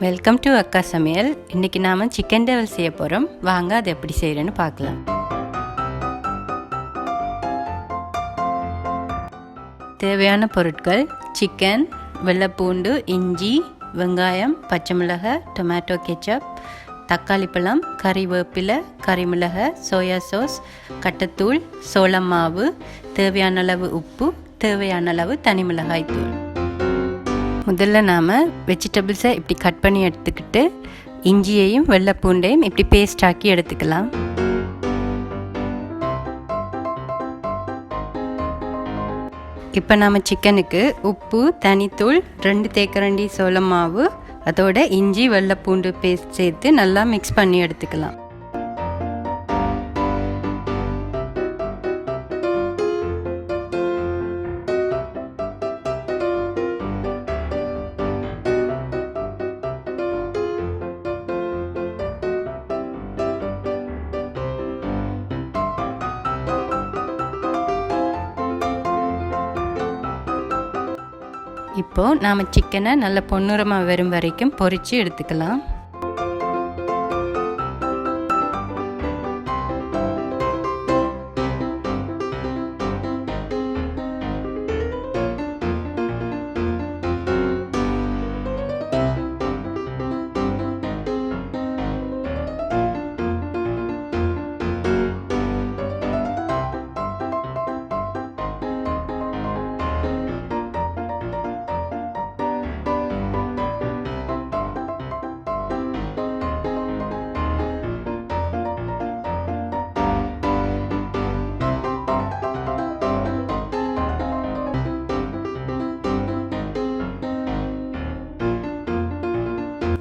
Welcome to அக்கா சமையல். இன்றைக்கி நாம் சிக்கன் டெவல் செய்ய போகிறோம். வாங்க அது எப்படி செய்கிறேன்னு பார்க்கலாம். தேவையான பொருட்கள்: சிக்கன், வெள்ளைப்பூண்டு, இஞ்சி, வெங்காயம், பச்சை மிளகாய், டொமேட்டோ கெச்சப், தக்காளி பழம், கறிவேப்பிலை, கறிமிளகாய், சோயா சாஸ், கட்டத்தூள், சோளம் மாவு, தேவையான அளவு உப்பு, தேவையான அளவு தனி மிளகாய் தூள். முதல்ல நாம் வெஜிடபிள்ஸை இப்படி கட் பண்ணி எடுத்துக்கிட்டு இஞ்சியையும் வெள்ளைப்பூண்டையும் இப்படி பேஸ்ட் ஆக்கி எடுத்துக்கலாம். இப்போ நாம் சிக்கனுக்கு உப்பு, தனித்தூள், 2 தேக்கரண்டி சோளம் மாவு, அதோட இஞ்சி வெள்ளைப்பூண்டு பேஸ்ட் சேர்த்து நல்லா மிக்ஸ் பண்ணி எடுத்துக்கலாம். இப்போது நாம் சிக்கனை நல்ல பொன்னிறமாக வரும் வரைக்கும் பொரித்து எடுத்துக்கலாம்.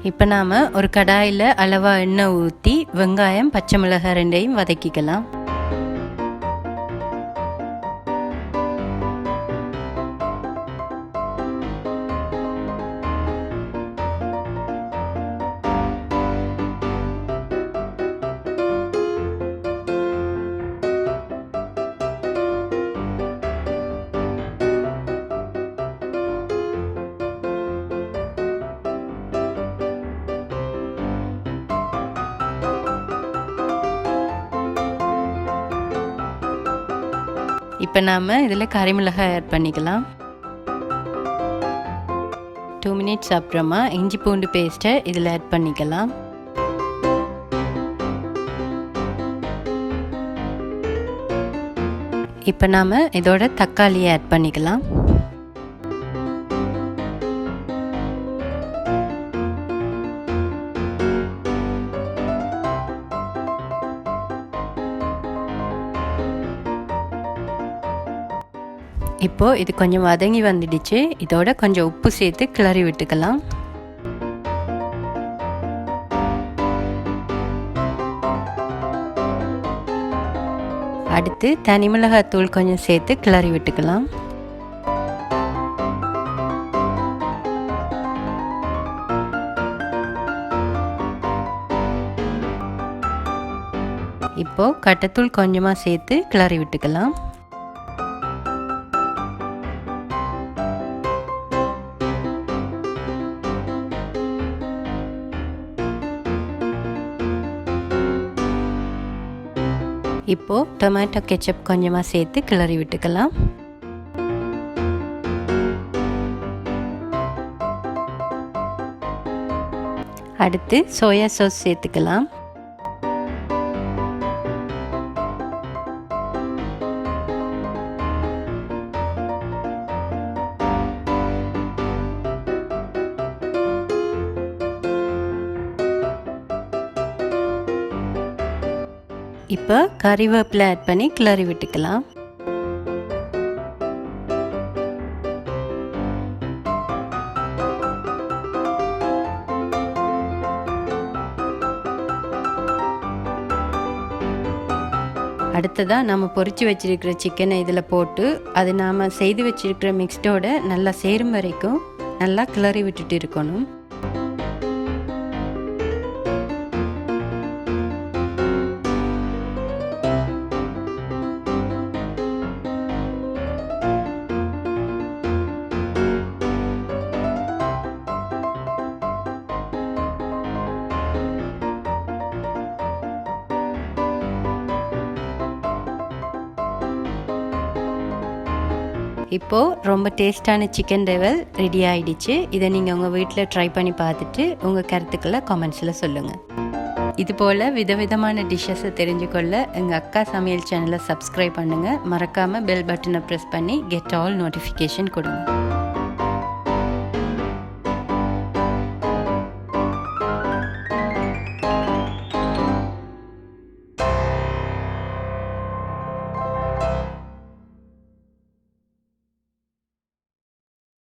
இப்போ நாம் ஒரு கடாயில் அளவாக எண்ணெய் ஊற்றி வெங்காயம், பச்சை மிளகாய் 2ஐயும் வதக்கிக்கலாம். இப்போ நாம் இதில் கறிமிளகாய் ஆட் பண்ணிக்கலாம். 2 மினிட்ஸ் அப்புறமா இஞ்சி பூண்டு பேஸ்ட்டை இதில் ஆட் பண்ணிக்கலாம். இப்போ நாம் இதோட தக்காளியை ஆட் பண்ணிக்கலாம். இப்போது இது கொஞ்சம் வதங்கி வந்துடுச்சு. இதோட கொஞ்சம் உப்பு சேர்த்து கிளறி விட்டுக்கலாம். அடுத்து தனி மிளகாய் தூள் கொஞ்சம் சேர்த்து கிளறி விட்டுக்கலாம். இப்போது கட்டத்தூள் கொஞ்சமாக சேர்த்து கிளறி விட்டுக்கலாம். இப்போது டொமேட்டோ கெச்சப் கொஞ்சமாக சேர்த்து கிளறி விட்டுக்கலாம். அடுத்து சோயா சாஸ் சேர்த்துக்கலாம். இப்போ கறிவேப்பிலை ஆட் பண்ணி கிளறி விட்டுக்கலாம். அடுத்ததாக நம்ம பொரிச்சு வச்சிருக்கிற சிக்கனை இதில் போட்டு அது நாம் செய்து வச்சிருக்கிற மிக்ஸ்டோட நல்லா சேரும் வரைக்கும் நல்லா கிளறி விட்டுட்டு இருக்கணும். இப்போது ரொம்ப டேஸ்டான சிக்கன் டெவல் ரெடி ஆகிடுச்சு. இதை நீங்கள் உங்கள் வீட்டில் ட்ரை பண்ணி பார்த்துட்டு உங்கள் கருத்துக்களை கமெண்ட்ஸில் சொல்லுங்கள். இதுபோல் விதவிதமான டிஷ்ஷஸை தெரிஞ்சுக்கொள்ள எங்கள் அக்கா சமையல் சேனலை சப்ஸ்கிரைப் பண்ணுங்கள். மறக்காமல் பெல் பட்டனை ப்ரெஸ் பண்ணி கெட் ஆல் நோட்டிஃபிகேஷன் கொடுங்க.